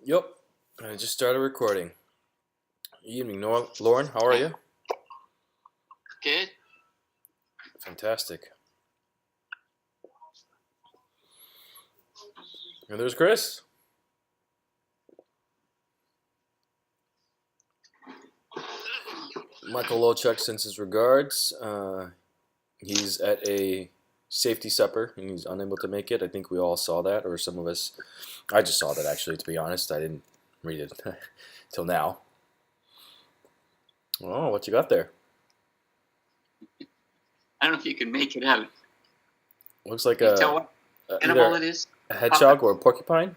Yep, I just started recording. Evening, Lauren. How are you? Good. Fantastic. And there's Chris. Michael Lochuk sends his regards. He's at a safety supper and he's unable to make it. I think we all saw that, or some of us. I just saw that actually, to be honest. I didn't read it till now. Oh, what you got there? I don't know if you can make it out. Looks like Can you tell what animal it is? A hedgehog or a porcupine?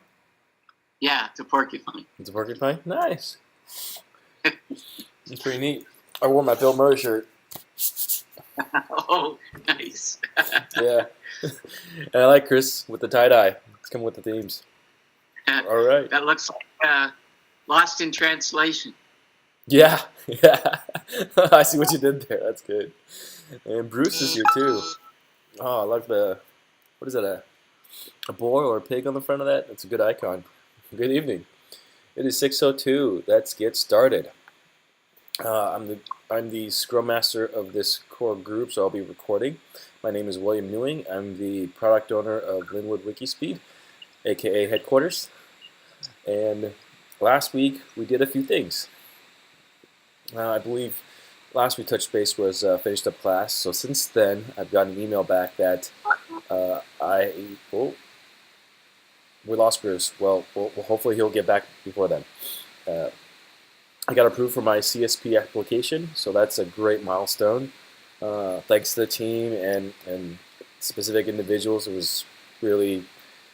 Yeah, it's a porcupine. It's a porcupine? Nice. It's pretty neat. I wore my Bill Murray shirt. Oh, nice. Yeah. And I like Chris with the tie-dye. It's coming with the themes. All right. That looks like Lost in Translation. Yeah. Yeah. I see what you did there. That's good. And Bruce is here too. Oh, I like what is that, a boar or a pig on the front of that? That's a good icon. Good evening. It is 6:02. Let's get started. I'm the Scrum Master of this core group, so I'll be recording. My name is William Newing. I'm the product owner of Linwood Wikispeed, aka headquarters. And last week we did a few things. I believe last we touched base was finished up class. So since then, I've gotten an email back that we lost Bruce. Well, hopefully he'll get back before then. I got approved for my CSP application, so that's a great milestone. Thanks to the team and specific individuals, it was really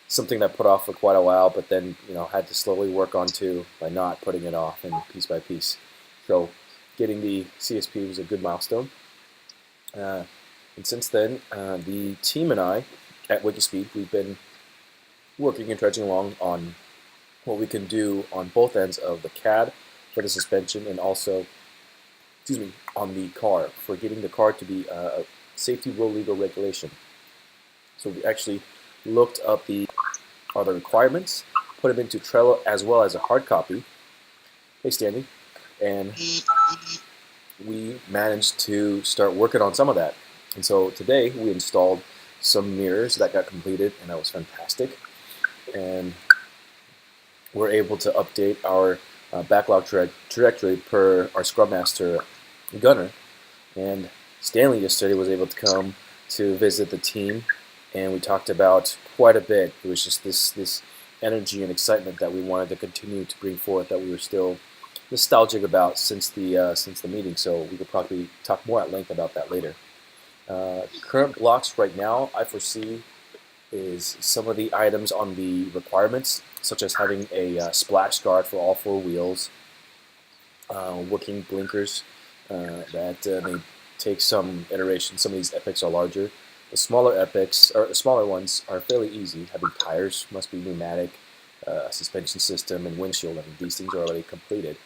something that put off for quite a while, but then had to slowly work on to by not putting it off and piece by piece. So getting the CSP was a good milestone. And since then, the team and I at Wikispeed, we've been working and trudging along on what we can do on both ends of the CAD for the suspension and also, on the car for getting the car to be a safety road legal regulation. So we actually looked up the requirements, put them into Trello as well as a hard copy. Hey, Standing. And we managed to start working on some of that. And so today we installed some mirrors that got completed, and that was fantastic. And we're able to update our backlog trajectory per our Scrum Master Gunner. And Stanley yesterday was able to come to visit the team, and we talked about quite a bit. It was just this energy and excitement that we wanted to continue to bring forth, that we were still nostalgic about since the meeting. So we could probably talk more at length about that later. Current blocks right now, I foresee, is some of the items on the requirements, such as having a splash guard for all four wheels, working blinkers that may take some iteration. Some of these epics are larger. The smaller epics, or the smaller ones, are fairly easy. Having tires, must be pneumatic, suspension system, and windshield. I mean, these things are already completed.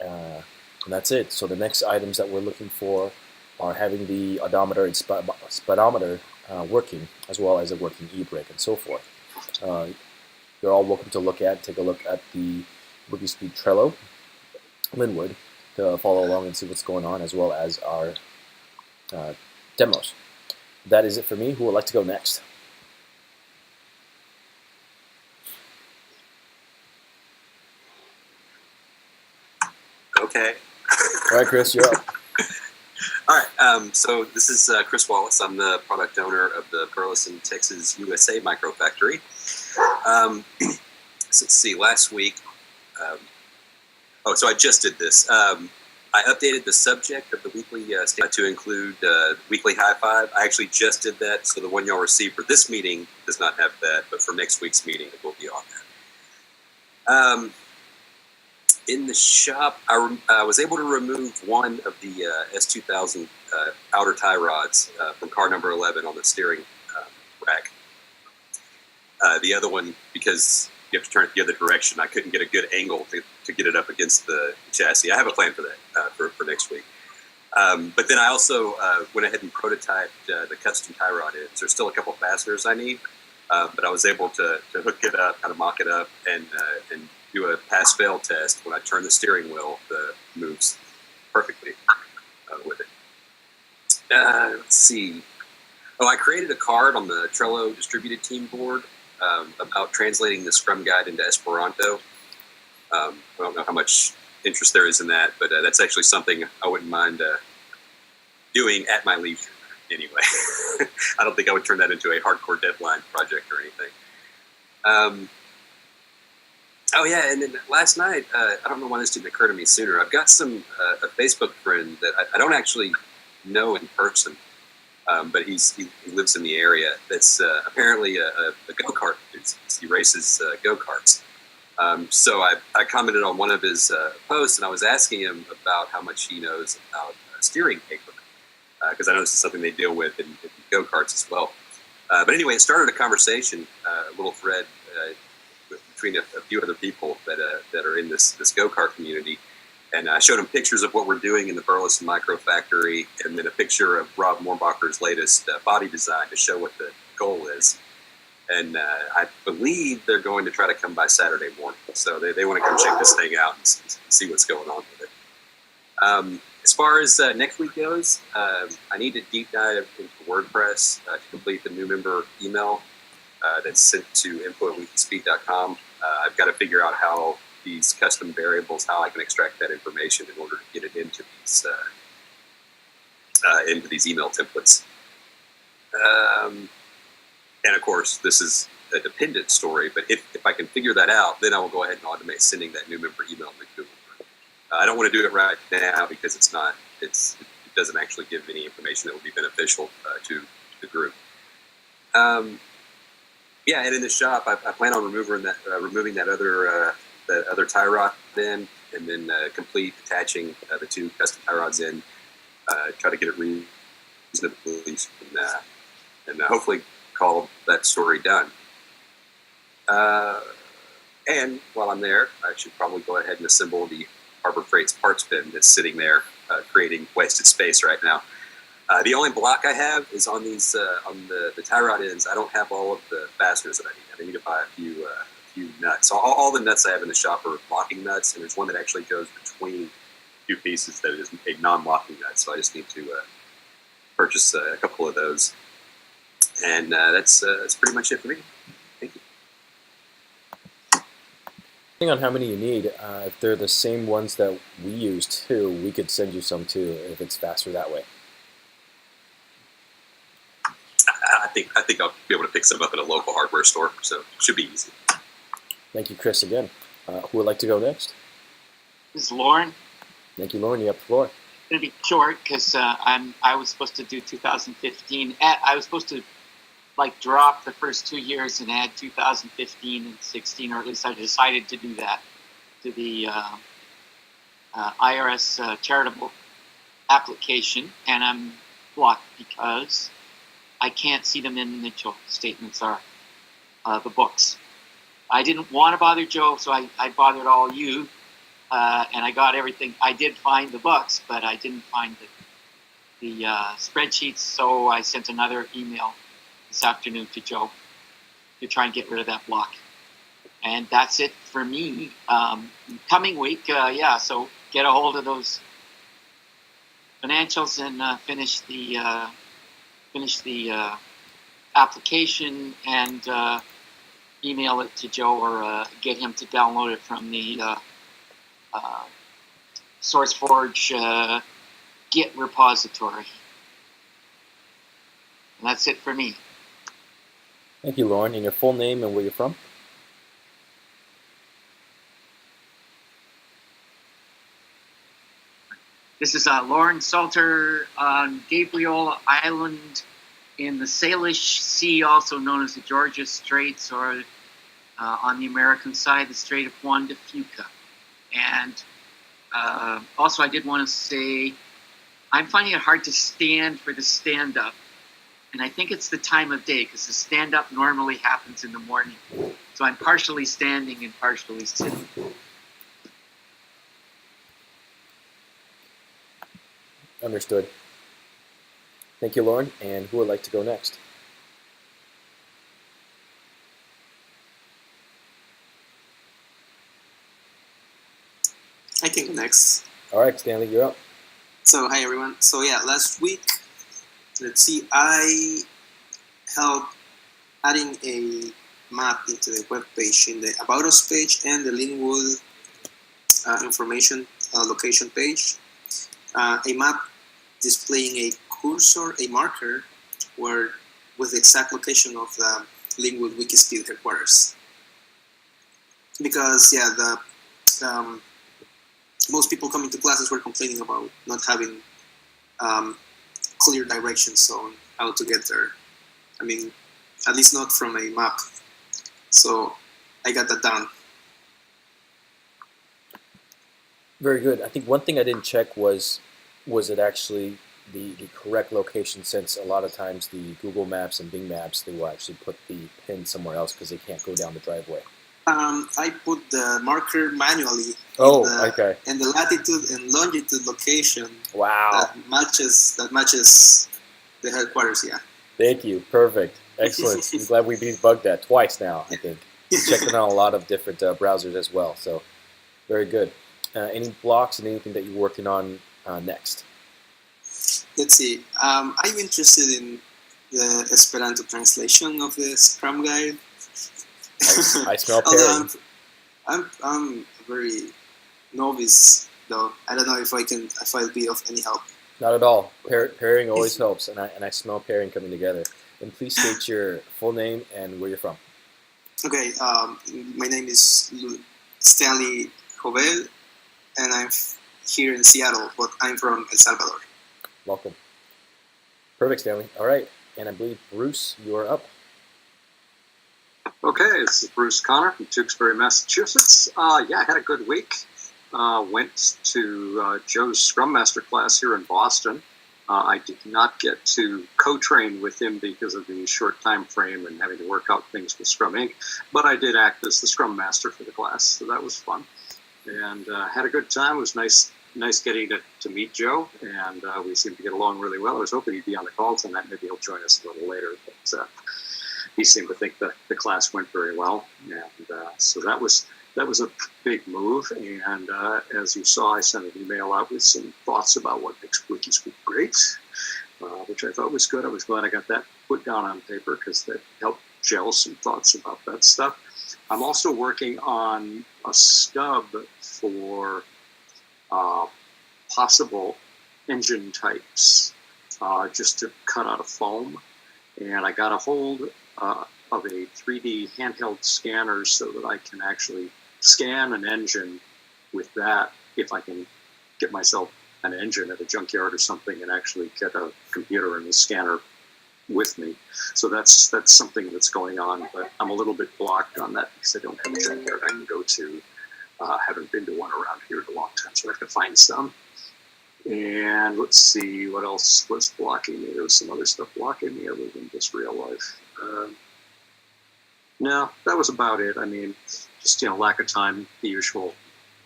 And that's it. So the next items that we're looking for are having the odometer and speedometer working, as well as a working e-brake and so forth. You're all welcome to take a look at the Wikispeed Trello, Linwood, to follow along and see what's going on, as well as our demos. That is it for me. Who would like to go next? Okay. All right, Chris, you're up. All right. So this is Chris Wallace. I'm the product owner of the Burleson, Texas, USA Microfactory. So let's see. Last week, so I just did this. I updated the subject of the weekly to include weekly high five. I actually just did that, so the one y'all received for this meeting does not have that, but for next week's meeting, it will be on that. In the shop, I was able to remove one of the S2000 outer tie rods from car number 11 on the steering rack. The other one, because you have to turn it the other direction, I couldn't get a good angle to get it up against the chassis. I have a plan for that for next week. But then I also went ahead and prototyped the custom tie rod ends. There's still a couple fasteners I need. But I was able to hook it up, kind of mock it up, and do a pass-fail test. When I turn the steering wheel, the moves perfectly with it. Let's see. Oh, I created a card on the Trello distributed team board about translating the Scrum guide into Esperanto. I don't know how much interest there is in that, but that's actually something I wouldn't mind doing at my leisure anyway. I don't think I would turn that into a hardcore deadline project or anything. Oh yeah, and then last night, I don't know why this didn't occur to me sooner. I've got a Facebook friend that I don't actually know in person, but he lives in the area. That's apparently a go-kart. He races go-karts. So I commented on one of his posts, and I was asking him about how much he knows about steering paper, because I know this is something they deal with in go-karts as well. But anyway, it started a conversation, a little thread between a few other people that are in this go-kart community. And I showed him pictures of what we're doing in the Burleson Micro Factory, and then a picture of Rob Moorbacher's latest body design to show what the goal is. And I believe they're going to try to come by Saturday morning. So they want to come check this thing out and see what's going on with it. As far as next week goes, I need to deep dive into WordPress to complete the new member email that's sent to info@wikispeed.com. I've got to figure out how these custom variables, how I can extract that information in order to get it into these email templates. And of course, this is a dependent story, but if I can figure that out, then I will go ahead and automate sending that new member email to Google. I don't want to do it right now because it doesn't actually give any information that would be beneficial to the group. Yeah, and in the shop, I plan on removing that other tie rod in, and then complete attaching the two custom tie rods in. Try to get it reasonably, and hopefully call that story done. And while I'm there, I should probably go ahead and assemble the Harbor Freight's parts bin that's sitting there, creating wasted space right now. The only block I have is on these on the tie rod ends. I don't have all of the fasteners that I need. I need to buy a few nuts. So all the nuts I have in the shop are locking nuts, and there's one that actually goes between two pieces that is a non-locking nut. So I just need to purchase a couple of those, and that's pretty much it for me. Thank you. Depending on how many you need, if they're the same ones that we use too, we could send you some too if it's faster that way. I think I'll be able to pick some up at a local hardware store, so it should be easy. Thank you, Chris, again. Who would like to go next? This is Lauren. Thank you, Lauren. You have the floor. It's going to be short because I was supposed to do 2015. I was supposed to drop the first 2 years and add 2015 and 16, or at least I decided to do that, to the IRS charitable application, and I'm blocked because I can't see them in the Joe statements are the books. I didn't want to bother Joe, so I bothered all you, and I got everything. I did find the books, but I didn't find the spreadsheets, so I sent another email this afternoon to Joe to try and get rid of that block. And that's it for me. Coming week, so get a hold of those financials and finish the application and email it to Joe, or get him to download it from the SourceForge Git repository. And that's it for me. Thank you, Lauren. And your full name and where you're from? This is Lauren Salter on Gabriel Island in the Salish Sea, also known as the Georgia Straits, or on the American side, the Strait of Juan de Fuca. And also, I did want to say, I'm finding it hard to stand for the stand-up. And I think it's the time of day, because the stand-up normally happens in the morning. So I'm partially standing and partially sitting. Understood. Thank you, Lauren. And who would like to go next? I can go next. All right, Stanley, you're up. So, hi everyone. So yeah, last week, let's see, I helped adding a map into the web page in the About Us page and the Linwood information location page. A map displaying a cursor, a marker, where with the exact location of the Linwood Wikispeed headquarters. Because yeah, the most people coming to classes were complaining about not having clear directions on how to get there. I mean, at least not from a map. So I got that done. Very good. I think one thing I didn't check was it actually the correct location, since a lot of times the Google Maps and Bing Maps, they will actually put the pin somewhere else because they can't go down the driveway. I put the marker manually. Okay. And the latitude and longitude location. Wow. That matches the headquarters. Yeah. Thank you. Perfect. Excellent. I'm glad we debugged that twice now. I think we checked it on a lot of different browsers as well. So very good. Any blocks and anything that you're working on next? Let's see. I'm interested in the Esperanto translation of the Scrum guide. I smell pairing. I'm very novice though. I don't know if I'll be of any help. Not at all. Pairing always helps, and I smell pairing coming together. And please state your full name and where you're from. Okay. My name is Stanley Jovel, and I'm here in Seattle, but I'm from El Salvador. Welcome. Perfect, Stanley. All right, and I believe Bruce, you are up. Okay, this is Bruce Connor from Tewksbury, Massachusetts. Yeah, I had a good week. Went to Joe's Scrum Master class here in Boston. I did not get to co-train with him because of the short time frame and having to work out things with Scrum Inc., but I did act as the Scrum Master for the class, so that was fun. And had a good time. It was nice getting to meet Joe, and we seemed to get along really well. I was hoping he'd be on the call tonight. Maybe he'll join us a little later, but he seemed to think that the class went very well, and so that was a big move. And as you saw, I sent an email out with some thoughts about what makes Wikispeed great, which I thought was good. I was glad I got that put down on paper because that helped gel some thoughts about that stuff. I'm also working on a stub for possible engine types, just to cut out of foam. And I got a hold of a 3D handheld scanner so that I can actually scan an engine with that if I can get myself an engine at a junkyard or something and actually get a computer and a scanner with me. So that's something that's going on, but I'm a little bit blocked on that because I don't have a junkyard I can go to. Haven't been to one around here in a long time, so I have to find some. And let's see what else was blocking me. There was some other stuff blocking me other than just real life. No, that was about it. I mean, just lack of time, the usual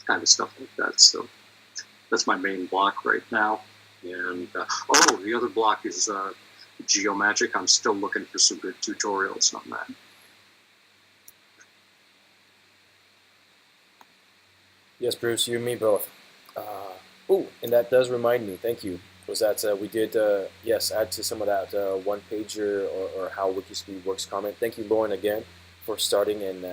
kind of stuff like that. So that's my main block right now. And the other block is Geomagic. I'm still looking for some good tutorials on that. Yes, Bruce, you and me both. And that does remind me, thank you, was that we did, add to some of that one-pager or how Wikispeed works comment. Thank you, Lauren, again, for starting and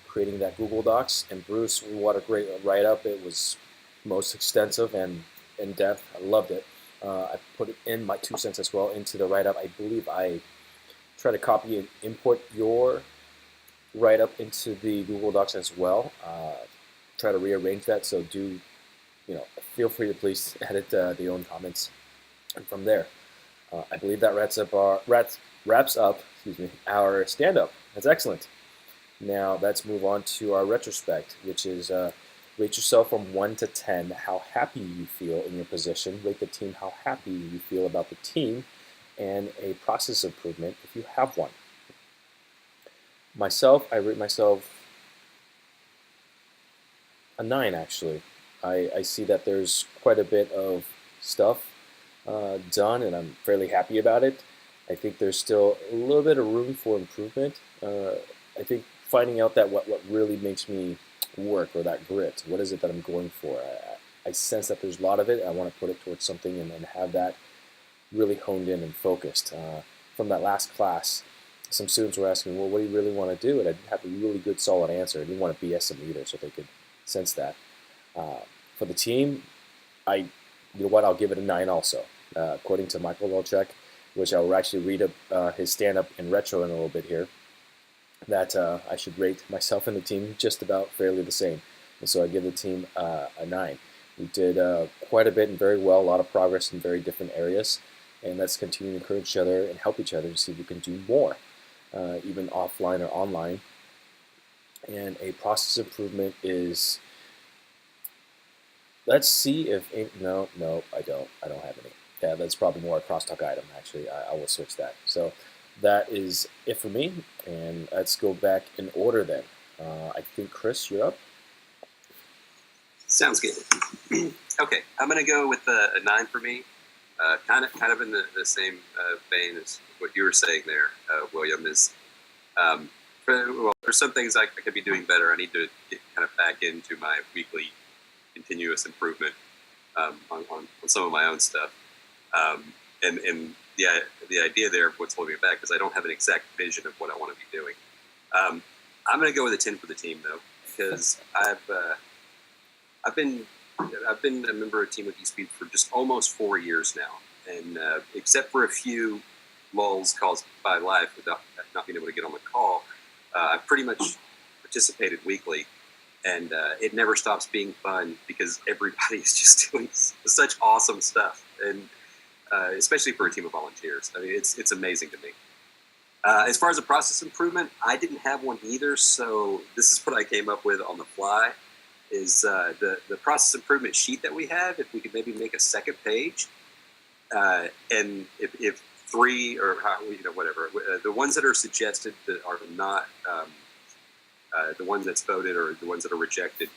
creating that Google Docs. And Bruce, what a great write-up. It was most extensive and in-depth. I loved it. I put in my 2 cents as well into the write-up. I believe I try to copy and import your write-up into the Google Docs as well. Try to rearrange that, so do feel free to please edit the own comments, and from there, I believe that wraps up our stand-up. That's excellent. Now let's move on to our retrospect, which is rate yourself from 1 to 10 how happy you feel in your position. Rate the team how happy you feel about the team, and a process improvement if you have one. Myself, I rate myself a 9 actually. I see that there's quite a bit of stuff done, and I'm fairly happy about it. I think there's still a little bit of room for improvement. I think finding out that what really makes me work, or that grit, what is it that I'm going for? I sense that there's a lot of it. I want to put it towards something and then have that really honed in and focused. From that last class, some students were asking, well, what do you really want to do? And I didn't have a really good, solid answer. I didn't want to BS them either, so they could sense that. For the team, you know what, I'll give it a 9 also. According to Michael Volchek, which I will actually read his stand-up in retro in a little bit here, that I should rate myself and the team just about fairly the same. And so I give the team a 9. We did quite a bit and very well, a lot of progress in very different areas. And let's continue to encourage each other and help each other to see if we can do more, even offline or online. And a process improvement is, let's see if, no, I don't have any. Yeah, that's probably more a crosstalk item, actually. I will switch that. So that is it for me, and let's go back in order then. I think, Chris, you're up. Sounds good. Okay, I'm going to go with a 9 for me. Kind of in the same vein as what you were saying there, William, is for some things I could be doing better. I need to get kind of back into my weekly continuous improvement on some of my own stuff. And the idea there of what's holding me back is I don't have an exact vision of what I want to be doing. I'm going to go with a 10 for the team though, because I've been a member of Team Wikispeed for just almost 4 years now, and except for a few lulls caused by life without not being able to get on the call, I've pretty much participated weekly, and it never stops being fun because everybody is just doing such awesome stuff, and especially for a team of volunteers. I mean, it's amazing to me. As far as a process improvement, I didn't have one either, so this is what I came up with on the fly. Is the process improvement sheet that we have, if we could maybe make a second page, and if 3 or whatever, the ones that are suggested that are not the ones that's voted or the ones that are rejected,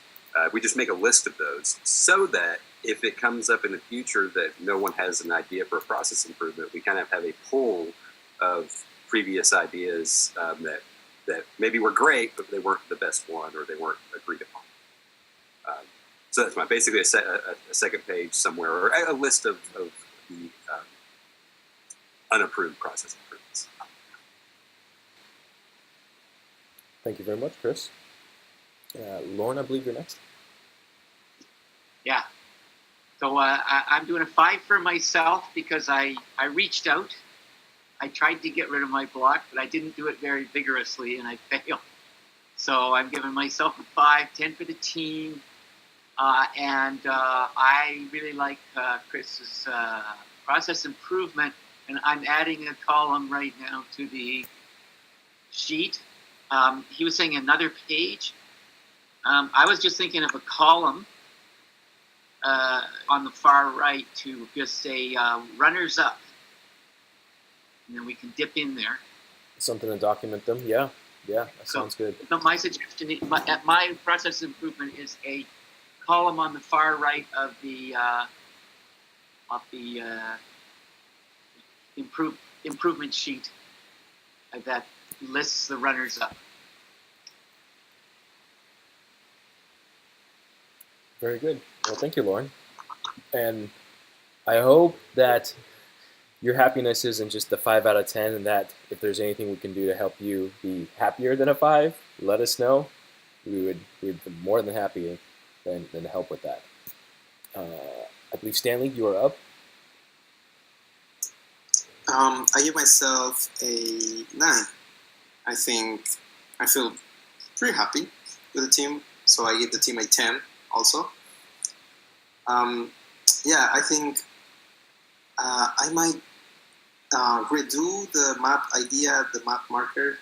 we just make a list of those so that if it comes up in the future that no one has an idea for a process improvement, we kind of have a pool of previous ideas that maybe were great, but they weren't the best one or they weren't agreed upon. So that's basically a second page somewhere, or a list of the unapproved process improvements. Thank you very much, Chris. Lauren, I believe you're next. Yeah. So I'm doing a 5 for myself because I reached out. I tried to get rid of my block, but I didn't do it very vigorously, and I failed. So I'm giving myself a 5, 10 for the team. And I really like Chris's process improvement, and I'm adding a column right now to the sheet. He was saying another page. I was just thinking of a column on the far right to just say runners up. And then we can dip in there. Something to document them, yeah, that sounds good. So my suggestion, my process improvement is a column on the far right of the improvement sheet that lists the runners up. Very good. Well, thank you, Lauren. And I hope that your happiness isn't just a 5 out of 10, and that if there's anything we can do to help you be happier than a 5, let us know. We'd be more than happy than to help with that. I believe, Stanley, you are up. I give myself a 9. I think I feel pretty happy with the team, so I give the team a 10 also. I think I might redo the map idea, the map marker,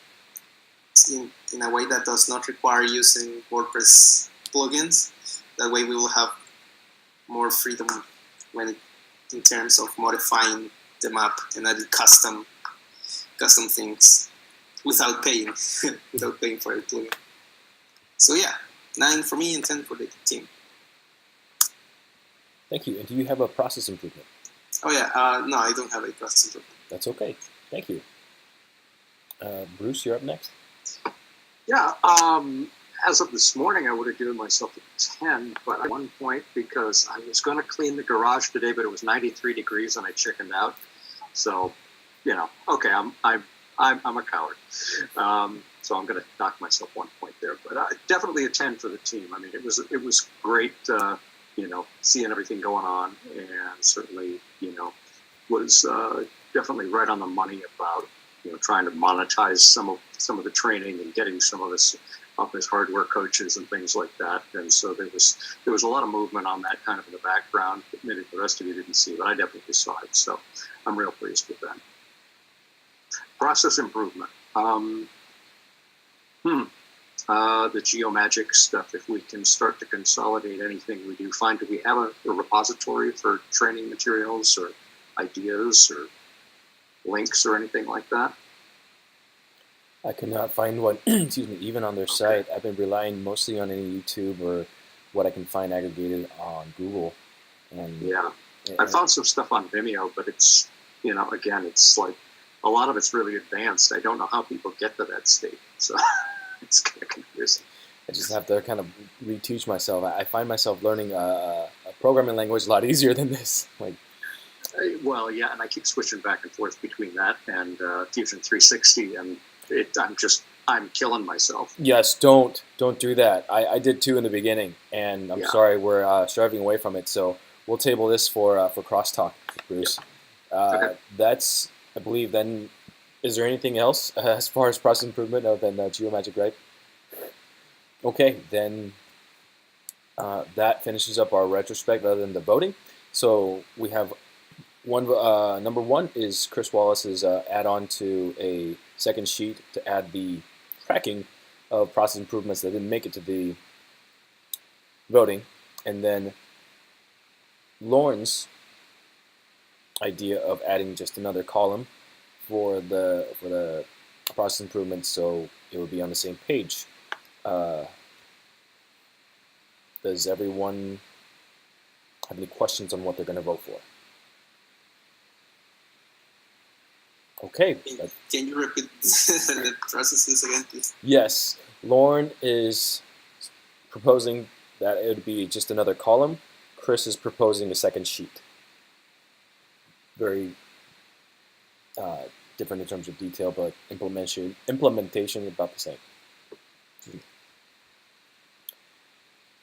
in a way that does not require using WordPress plugins. That way we will have more freedom in terms of modifying the map and adding custom things without paying for a plugin. So 9 for me and 10 for the team. Thank you. And do you have a process improvement? No, I don't have a process improvement. That's okay. Thank you. Bruce, you're up next. Yeah. as of this morning, I would have given myself a 10, but at one point, because I was going to clean the garage today, but it was 93 degrees and I chickened out. So, okay, I'm a coward. So I'm going to knock myself 1 point there, but definitely a 10 for the team. I mean, it was great, seeing everything going on, and certainly, was definitely right on the money about trying to monetize some of the training and getting some of this hardware coaches and things like that. And so there was a lot of movement on that kind of in the background that maybe the rest of you didn't see, but I definitely saw it. So I'm real pleased with that. Process improvement. The geomagic stuff, if we can start to consolidate anything we do find, do we have a repository for training materials or ideas or links or anything like that? I could not find one, excuse me, even on their site. I've been relying mostly on any YouTube or what I can find aggregated on Google. And I found some stuff on Vimeo, but it's, again, it's like a lot of it's really advanced. I don't know how people get to that state, so it's kind of confusing. I just have to kind of reteach myself. I find myself learning a programming language a lot easier than this. Well, yeah, and I keep switching back and forth between that and Fusion 360, and I'm killing myself. Yes, don't do that. I did too in the beginning, and I'm sorry we're striving away from it. So we'll table this for crosstalk, Bruce. Okay. That's, I believe. Then, is there anything else as far as process improvement other than Geomagic, right? Okay, then that finishes up our retrospect other than the voting. So we have number one is Chris Wallace's add-on to a second sheet to add the tracking of process improvements that didn't make it to the voting, and then Lauren's idea of adding just another column for the process improvements, so it would be on the same page. Does everyone have any questions on what they're going to vote for? Okay. Can you repeat the processes again, please? Yes. Lauren is proposing that it would be just another column. Chris is proposing a second sheet. Very different in terms of detail, but implementation about the same.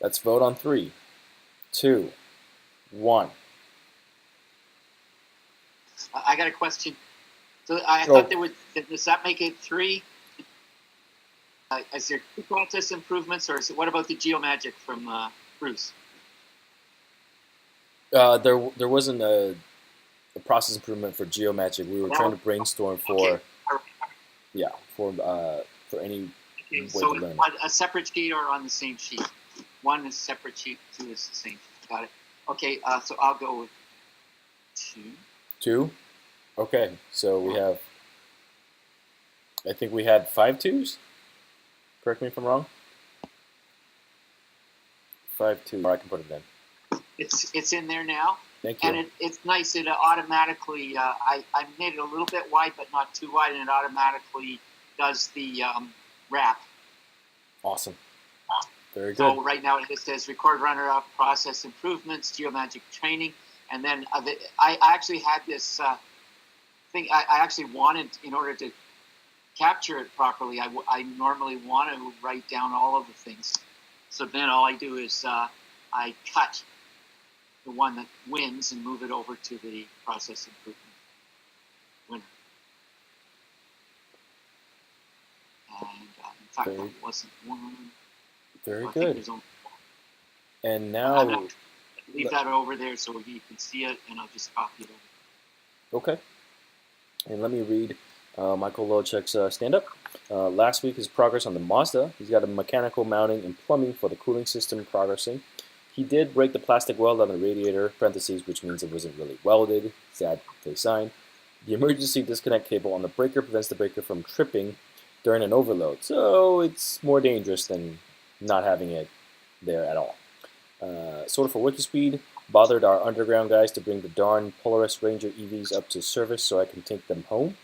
Let's vote on 3, 2, 1. I got a question. So I thought there would. Does that make it 3? Is there 2 process improvements, or what about the Geomagic from Bruce? There wasn't a process improvement for Geomagic. We were trying to brainstorm for for any way so to learn. On a separate sheet or on the same sheet? 1 is separate sheet, 2 is the same sheet. Got it. Okay, so I'll go with 2. 2? Okay, so we have, I think we had 5 2s? Correct me if I'm wrong? 5 2, or I can put it in. It's in there now. Thank you. And it's nice. It automatically, I made it a little bit wide, but not too wide, and it automatically does the wrap. Awesome. Very good. So right now it just says record runner-up, process improvements, Geomagic training, and then I actually had this thing. I actually wanted, in order to capture it properly, I normally want to write down all of the things. So then all I do is I cut the one that wins and move it over to the process improvement winner. And in fact, there wasn't one. Very good. And now I'll leave that over there so you can see it, and I'll just copy it over. Okay. And let me read Michael Lochek's stand-up. Last week, his progress on the Mazda. He's got a mechanical mounting and plumbing for the cooling system progressing. He did break the plastic weld on the radiator, parentheses, which means it wasn't really welded. Sad face sign. The emergency disconnect cable on the breaker prevents the breaker from tripping during an overload. So it's more dangerous than not having it there at all. Sort of for Wikispeed, bothered our underground guys to bring the darn Polaris Ranger EVs up to service so I can take them home.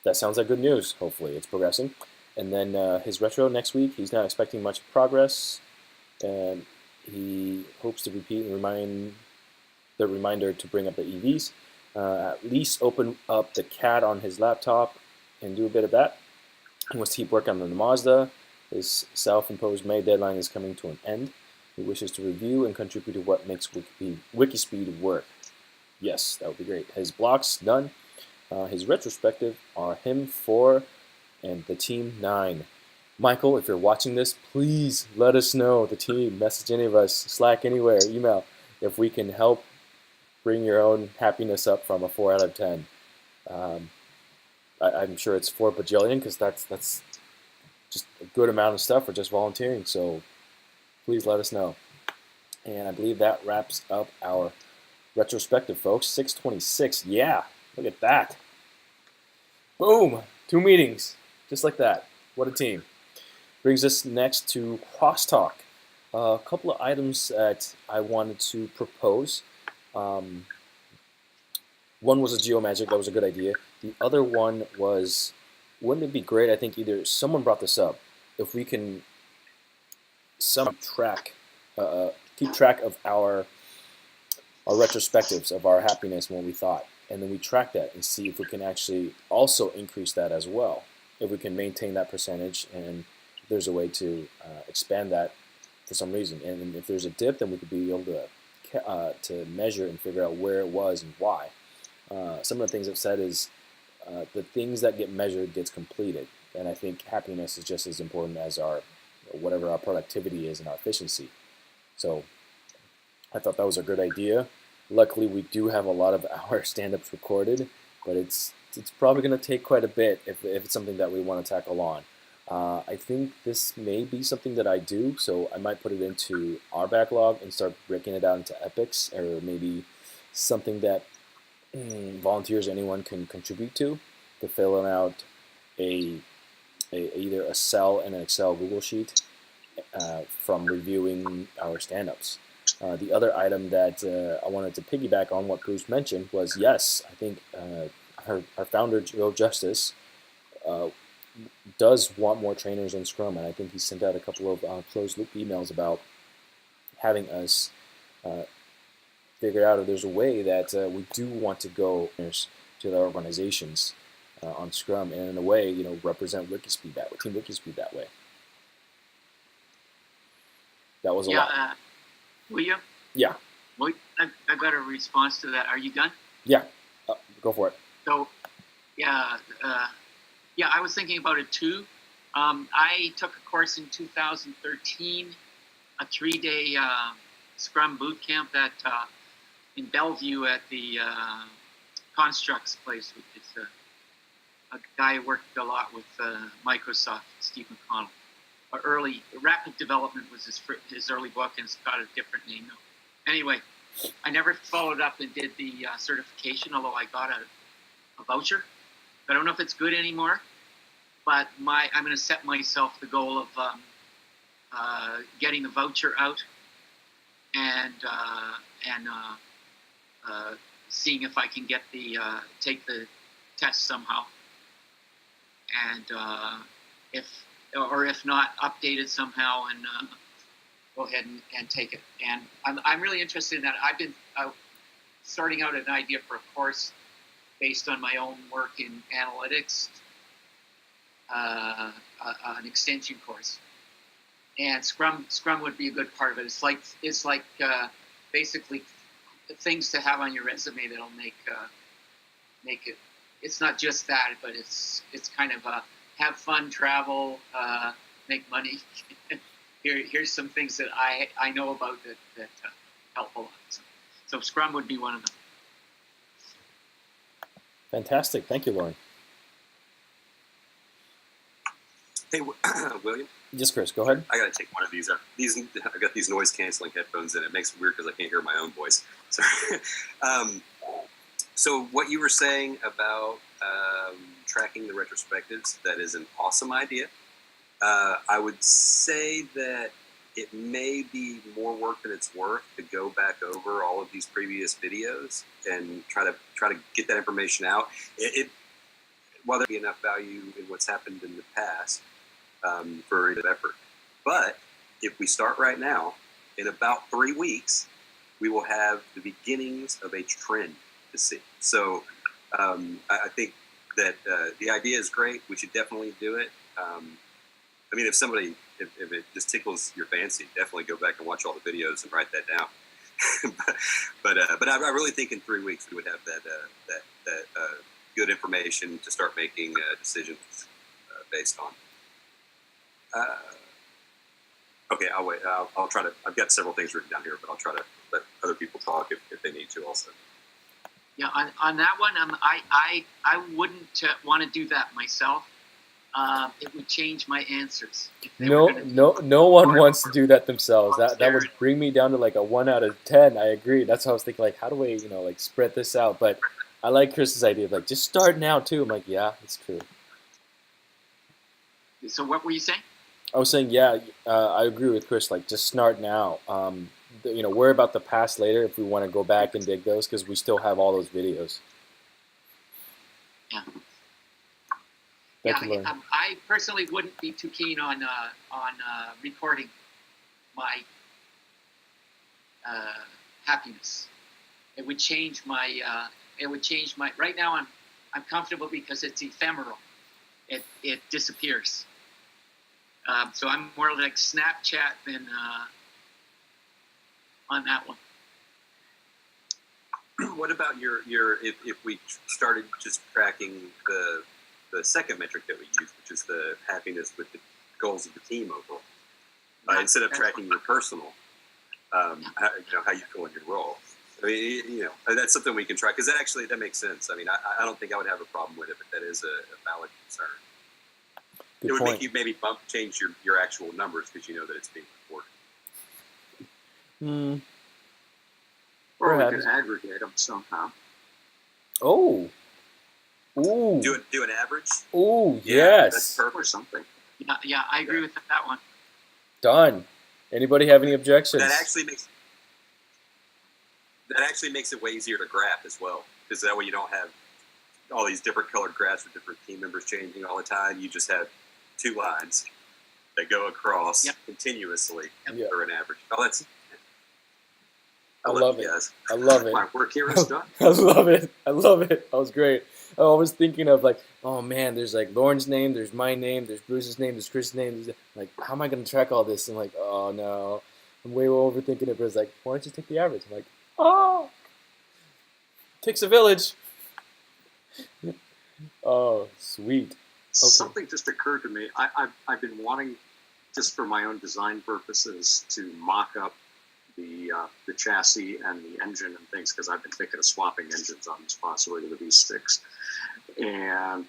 That sounds like good news. Hopefully it's progressing. And then his retro next week, he's not expecting much progress, and he hopes to repeat and remind the reminder to bring up the EVs. At least open up the CAD on his laptop and do a bit of that. He wants to keep working on the Mazda. His self-imposed May deadline is coming to an end. He wishes to review and contribute to what makes Wikispeed work. Yes, that would be great. His blocks done. His retrospective are him 4 and the team 9. Michael, if you're watching this, please let us know, the team, message any of us, Slack, anywhere, email, if we can help bring your own happiness up from a 4 out of 10. I'm sure it's 4 bajillion, because that's just a good amount of stuff for just volunteering. So please let us know. And I believe that wraps up our retrospective, folks. 626. Yeah, look at that. Boom. 2 meetings. Just like that. What a team. Brings us next to crosstalk. A couple of items that I wanted to propose. One was a geomagic. That was a good idea. The other one was, wouldn't it be great, I think either someone brought this up, if we can keep track of our retrospectives of our happiness and what we thought, and then we track that and see if we can actually also increase that as well, if we can maintain that percentage, and if there's a way to expand that for some reason. And if there's a dip, then we could be able to measure and figure out where it was and why. Some of the things I've said is the things that get measured gets completed, and I think happiness is just as important as whatever our productivity is and our efficiency. So I thought that was a good idea. Luckily, we do have a lot of our stand-ups recorded, but it's probably going to take quite a bit if it's something that we want to tackle on. I think this may be something that I do, so I might put it into our backlog and start breaking it out into epics, or maybe something that volunteers, anyone can contribute to fill out either a cell in an Excel Google sheet from reviewing our stand-ups. The other item that I wanted to piggyback on what Bruce mentioned was, yes, I think our founder, Joe Justice, does want more trainers in Scrum, and I think he sent out a couple of closed-loop emails about having us figure out if there's a way that we do want to go to the organizations on Scrum, and in a way, represent Wikispeed that way, Team Wikispeed that way. That was a lot. William? Yeah. Well, I got a response to that. Are you done? Yeah. Go for it. So, yeah, I was thinking about it too. I took a course in 2013, a 3-day Scrum boot camp in Bellevue at the Constructs place, which is a guy who worked a lot with Microsoft, Steve McConnell. Rapid Development was his early book, and it's got a different name now. Anyway, I never followed up and did the certification, although I got a voucher. I don't know if it's good anymore, but I'm going to set myself the goal of getting the voucher out and seeing if I can get take the test somehow, and if not, update it somehow and go ahead and take it. And I'm really interested in that. I've been starting out an idea for a course based on my own work in analytics, an extension course. And Scrum would be a good part of it. It's like basically things to have on your resume that'll make it. It's not just that, but it's kind of have fun, travel, make money. Here's some things that I know about that help a lot. So Scrum would be one of them. Fantastic. Thank you, Lauren. Hey, William? Yes, Chris, go ahead. I got to take one of these. I've got these noise-canceling headphones in. It makes it weird because I can't hear my own voice. So what you were saying about tracking the retrospectives, that is an awesome idea. I would say that it may be more work than it's worth to go back over all of these previous videos and try to get that information out. While there be enough value in what's happened in the past, for the effort. But if we start right now, in about 3 weeks, we will have the beginnings of a trend to see. So I think that the idea is great. We should definitely do it. I mean, if it just tickles your fancy, definitely go back and watch all the videos and write that down. but I really think in 3 weeks we would have that good information to start making decisions based on. Okay, I'll wait. I'll try to. I've got several things written down here, but I'll try to let other people talk if they need to also. Yeah, on that one, I wouldn't want to do that myself. It would change my answers. If they were gonna No one wants to do that themselves. Oh, That would bring me down to like a 1 out of 10. I agree. That's how I was thinking. Like, how do we, like spread this out? But I like Chris's idea of like just start now too. I'm like, yeah, it's true. So what were you saying? I was saying, yeah, I agree with Chris. Like, just start now. Worry about the past later if we want to go back and dig those because we still have all those videos. Yeah. Yeah, I personally wouldn't be too keen on recording my happiness. It would change my. Right now, I'm comfortable because it's ephemeral. It disappears. So I'm more like Snapchat than on that one. What about your if we started just tracking the second metric that we use, which is the happiness with the goals of the team overall, instead of tracking your personal, how you feel in your role. I mean, that's something we can try because that makes sense. I mean, I don't think I would have a problem with it, but that is a valid concern. Good it would point. make you maybe change your actual numbers because you know that it's being recorded. Or we could aggregate them somehow. Oh. Ooh. Do an average. Ooh, yeah, yes. That's perfect. Or something. Yeah, I agree with that one. Done. Anybody have any objections? That actually makes it way easier to graph as well, because that way you don't have all these different colored graphs with different team members changing all the time. You just have 2 lines that go across continuously for an average. Oh, that's. I love it. Guys. I love it. My work here is done. I love it. That was great. I was thinking of like, oh man, there's like Lauren's name, there's my name, there's Bruce's name, there's Chris's name. Like, how am I going to track all this? I'm like, oh no. I'm way overthinking it, but it's like, why don't you take the average? I'm like, oh, takes a village. Oh, sweet. Okay. Something just occurred to me. I've been wanting, just for my own design purposes, to mock up the chassis and the engine and things because I've been thinking of swapping engines on this possibility with these sticks. And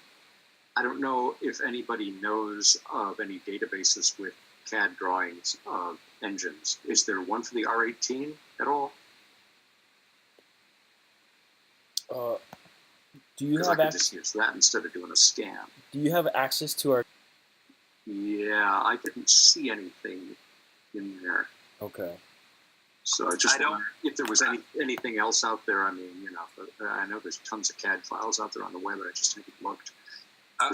I don't know if anybody knows of any databases with CAD drawings of engines. Is there one for the R18 at all? Do you have I could just use that instead of doing a scan. Do you have access to our? Yeah, I didn't see anything in there. Okay. So I just wondered if there was anything else out there. I mean, I know there's tons of CAD files out there on the web, but I just haven't looked. I'm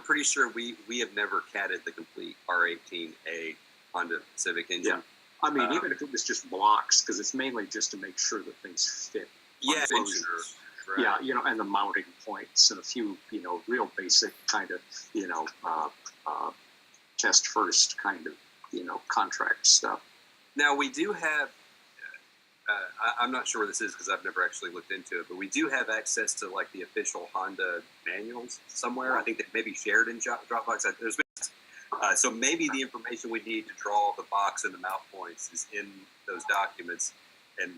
pretty sure we have never CAD'd the complete R18A Honda Civic engine. Yeah. I mean, even if it was just blocks, because it's mainly just to make sure that things fit. Yeah, sure. Right. Yeah, and the mounting points and a few, real basic kind of, test first kind of, contract stuff. Now, we do have, I'm not sure where this is because I've never actually looked into it, but we do have access to like the official Honda manuals somewhere. I think that maybe shared in Dropbox. So maybe the information we need to draw the box and the mount points is in those documents. And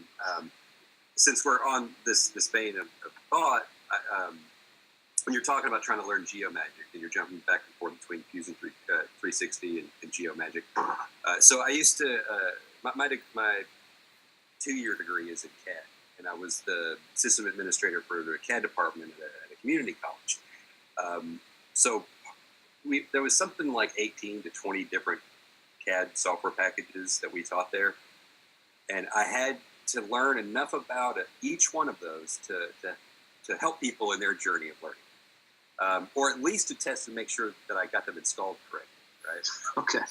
since we're on this vein of thought, when you're talking about trying to learn Geomagic and you're jumping back and forth between Fusion 360 and Geomagic. So I used to, my 2-year degree is in CAD, and I was the system administrator for the CAD department at a community college. So there was something like 18 to 20 different CAD software packages that we taught there. And I had to learn enough about each one of those to help people in their journey of learning. or at least to test and make sure that I got them installed correctly. Right. Okay.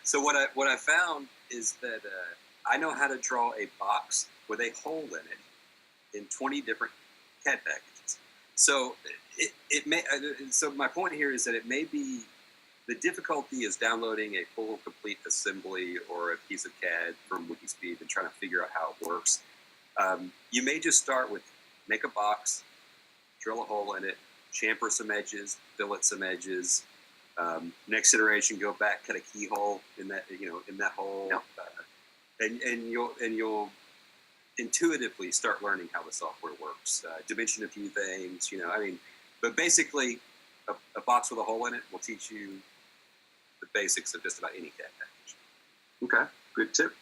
So what I found is that I know how to draw a box with a hole in it in 20 different CAD packages. So it may. So my point here is that it may be the difficulty is downloading a full complete assembly or a piece of CAD from Wikispeed and trying to figure out how it works. You may just start with make a box, drill a hole in it, chamfer some edges, fillet some edges. Next iteration, go back, cut a keyhole in that hole, Yep. And you'll intuitively start learning how the software works. Dimension a few things, but basically, a box with a hole in it will teach you the basics of just about any CAD package. Okay, good tip.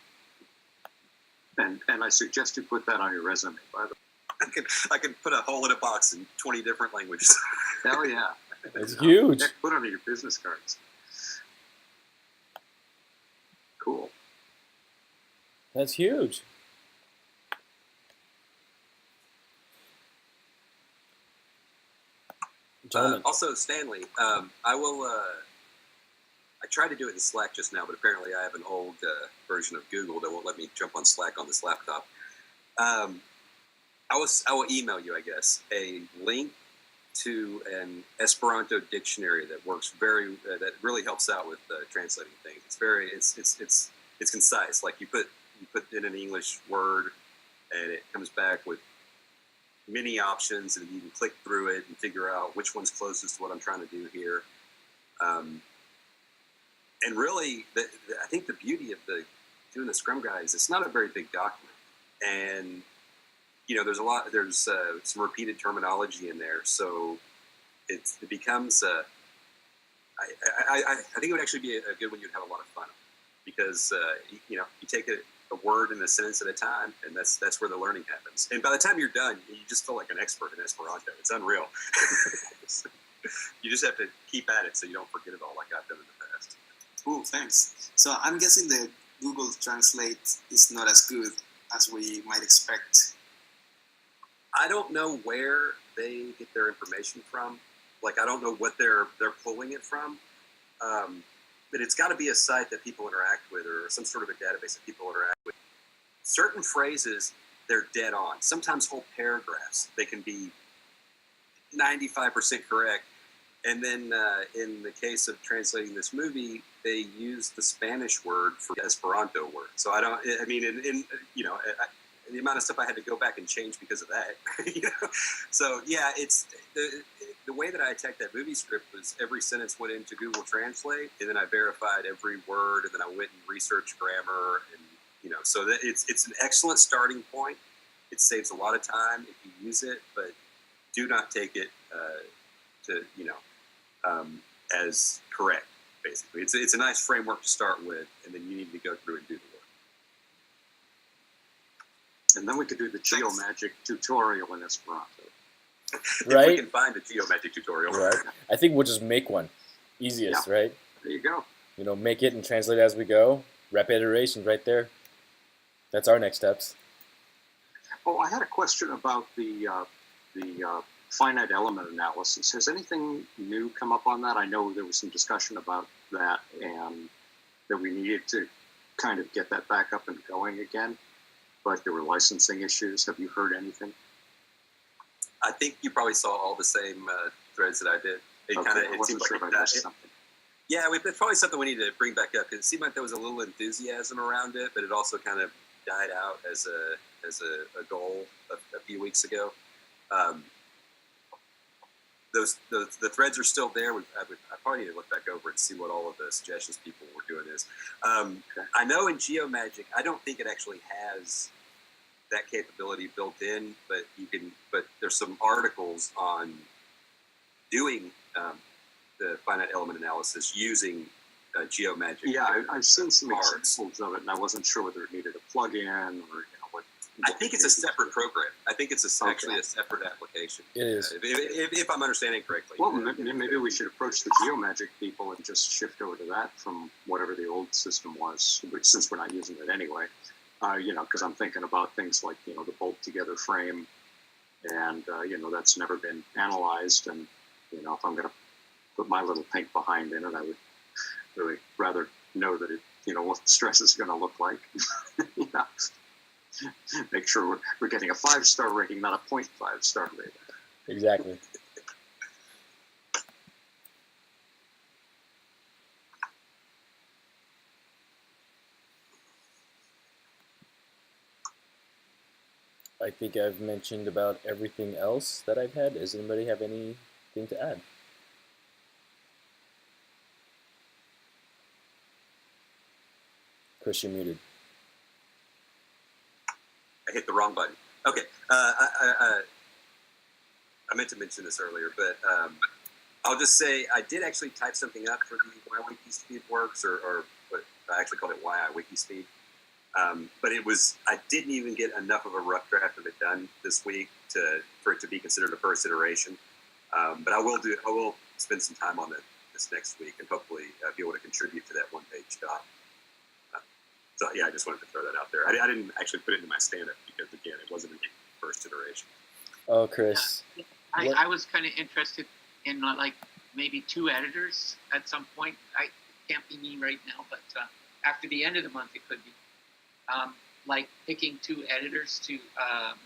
And I suggest you put that on your resume, by the way. I can put a hole in a box in 20 different languages. Hell yeah. It's huge. Heck, put it on your business cards. Cool. That's huge. Gentlemen. Also, Stanley, I will. I tried to do it in Slack just now, but apparently I have an old version of Google that won't let me jump on Slack on this laptop. I will email you, I guess, a link to an Esperanto dictionary that works that really helps out with translating things. It's concise. Like you put in an English word, and it comes back with many options, and you can click through it and figure out which one's closest to what I'm trying to do here. And really, I think the beauty of doing the Scrum Guide is it's not a very big document, and there's some repeated terminology in there, so it becomes. I think it would actually be a good one you'd have a lot of fun on, because you take a word and a sentence at a time, and that's where the learning happens. And by the time you're done, you just feel like an expert in Esperanto. It's unreal. You just have to keep at it so you don't forget it all like I've done in the past. Cool, thanks. So I'm guessing the Google Translate is not as good as we might expect. I don't know where they get their information from. Like, I don't know what they're pulling it from. But it's got to be a site that people interact with, or some sort of a database that people interact with. Certain phrases, they're dead on. Sometimes whole paragraphs, they can be 95% correct. And then in the case of translating this movie, they use the Spanish word for the Esperanto word. So the amount of stuff I had to go back and change because of that. So yeah, it's the way that I attacked that movie script was every sentence went into Google Translate, and then I verified every word, and then I went and researched grammar, and so that it's an excellent starting point. It saves a lot of time if you use it, but do not take it as correct. Basically, it's a nice framework to start with, and then you need to go through and do the work. And then we could do the GeoMagic tutorial in Esperanto. Right? If we can find a GeoMagic tutorial. Right. I think we'll just make one. Easiest, Yeah. right? There you go. Make it and translate as we go. Rapid iterations right there. That's our next steps. Oh, I had a question about the finite element analysis. Has anything new come up on that? I know there was some discussion about that, and that we needed to kind of get that back up and going again, but there were licensing issues. Have you heard anything? I think you probably saw all the same threads that I did. It seemed like I missed something. Yeah, it's probably something we need to bring back up, because it seemed like there was a little enthusiasm around it, but it also kind of died out as a goal a few weeks ago. The threads are still there. I probably need to look back over and see what all of the suggestions people were doing is. I know in GeoMagic, I don't think it actually has that capability built in, but there's some articles on doing the finite element analysis using GeoMagic. Yeah, I've seen some examples of it, and I wasn't sure whether it needed a plug-in or what. I think it's a separate program. I think it's actually a separate application. It is. If I'm understanding correctly. Well, maybe we should approach the GeoMagic people and just shift over to that from whatever the old system was, since we're not using it anyway. Because I'm thinking about things like, the bolt together frame, and, that's never been analyzed, and You know, if I'm going to put my little pink behind in it, I would really rather know that it, you know, what the stress is going to look like. You know, make sure we're getting a 5-star rating, not a 0.5-star rating. Exactly. I think I've mentioned about everything else that I've had. Does anybody have anything to add? Chris, you're muted. I hit the wrong button. Okay. I meant to mention this earlier, but I'll just say I did actually type something up for the Why Wikispeed works, or what I actually called it Why I Wikispeed. But I didn't even get enough of a rough draft of it done this week for it to be considered a first iteration. But I will spend some time on it this next week and hopefully be able to contribute to that one-page doc. So yeah, I just wanted to throw that out there. I didn't actually put it into my stand-up because again, it wasn't a first iteration. Oh, Chris. I was kind of interested in like maybe 2 editors at some point. I can't be me right now, but after the end of the month, it could be. Like picking 2 editors to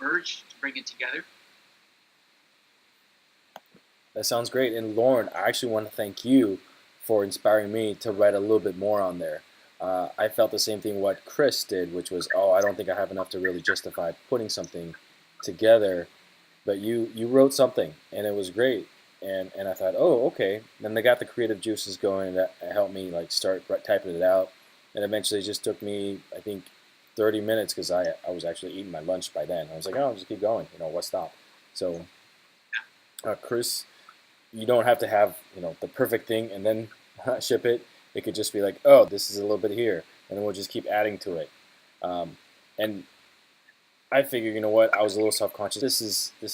merge to bring it together. That sounds great. And Lauren, I actually want to thank you for inspiring me to write a little bit more on there. I felt the same thing what Chris did, which was, I don't think I have enough to really justify putting something together. But you wrote something, and it was great. And I thought, okay. Then they got the creative juices going that helped me like start typing it out. And eventually it just took me, I think, 30 minutes because I was actually eating my lunch by then. I was like, just keep going. What stop? So, Chris, you don't have to have, the perfect thing and then ship it. It could just be like, this is a little bit here. And then we'll just keep adding to it. And I figured, what, I was a little self-conscious. This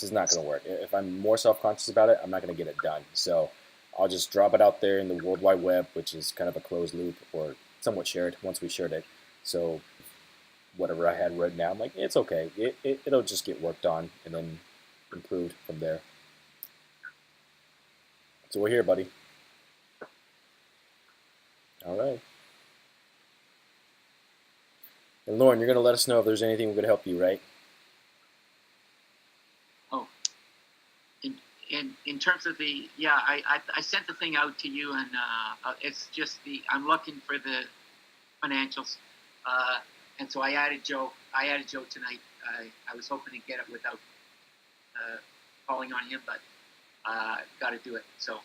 is not going to work. If I'm more self-conscious about it, I'm not going to get it done. So I'll just drop it out there in the World Wide Web, which is kind of a closed loop or somewhat shared once we shared it. So whatever I had written down, I'm like, it's okay. It'll just get worked on and then improved from there. So we're here, buddy. All right. And Lauren, you're going to let us know if there's anything we could help you, right? Oh, in terms of the, I sent the thing out to you, and it's just I'm looking for the financials, and so I added Joe. Tonight. I was hoping to get it without calling on him, but got to do it. So as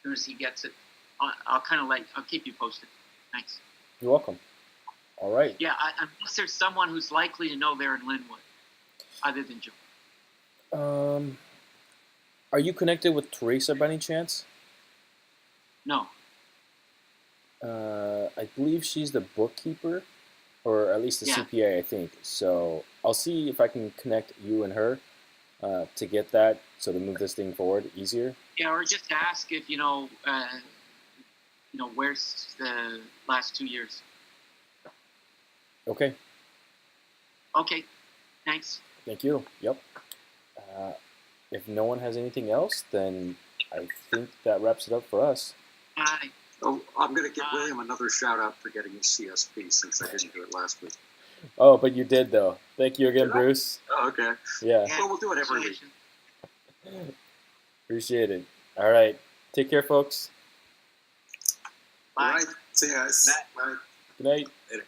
soon as he gets it, I'll keep you posted. Thanks. You're welcome. All right. Yeah, unless there's someone who's likely to know they're in Linwood, other than Joe. Are you connected with Teresa by any chance? No. I believe she's the bookkeeper, or at least the CPA, I think. So I'll see if I can connect you and her to get that, so to move this thing forward easier. Yeah, or just ask if where's the last 2 years. Okay. Okay. Thanks. Thank you. Yep. If no one has anything else, then I think that wraps it up for us. Bye. Oh, I'm going to give William another shout out for getting his CSP since I didn't do it last week. Oh, but you did though. Thank you again, Bruce. Oh, okay. Yeah. Well, we'll do it every week. Appreciate it. All right. Take care, folks. Bye. All right. See you guys. Bye. Good night. Later.